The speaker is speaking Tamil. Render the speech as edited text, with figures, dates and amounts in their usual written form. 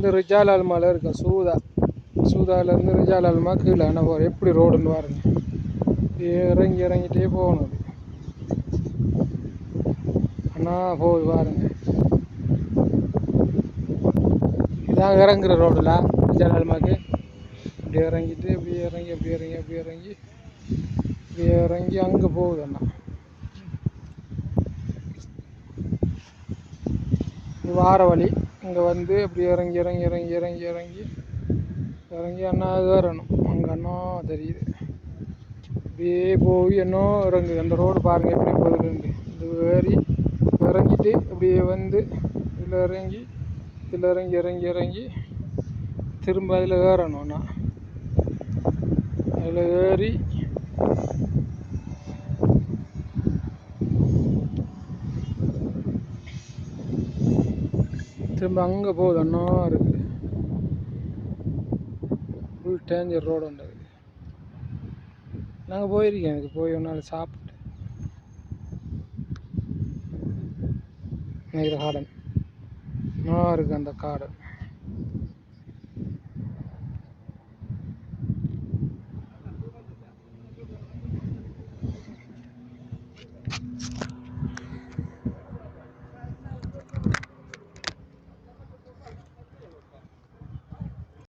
வந்து ரிஜாலால் மலை இருக்கும் சூதாலேருந்து ரிஜாலால் மலை கீழே என்ன போகிற எப்படி ரோடுன்னு பாருங்க. இறங்கிட்டே போகணும். அண்ணா போய் பாருங்க. இதான் இறங்குற ரோடுல ரிஜாலால் மலைக்கு இப்படி இறங்கிட்டு இப்படி இறங்கி அங்கே போகுது அண்ணா. வார வழி இங்கே வந்து இப்படி இறங்கி அண்ணா ஏறணும். அங்கே அண்ணா தெரியுது. இப்படியே போய் இன்னும் இறங்குது. அந்த ரோடு பாருங்கள் எப்படி போகுதுன்னு. இது ஏறி இறங்கிட்டு இப்படியே வந்து இதில் இறங்கி திரும்ப அதில் ஏறணும். அண்ணா அதில் ஏறி திரும்ப அங்கே போகுது. அண்ணா இருக்குது. ஃபுல் டேஞ்சர் ரோடு உண்டு. நாங்கள் போயிருக்கேன். அதுக்கு போய் ஒரு நாள் சாப்பிட்டு நினைக்கிற கார்டன் நல்லா இருக்குது. அந்த கார்டன்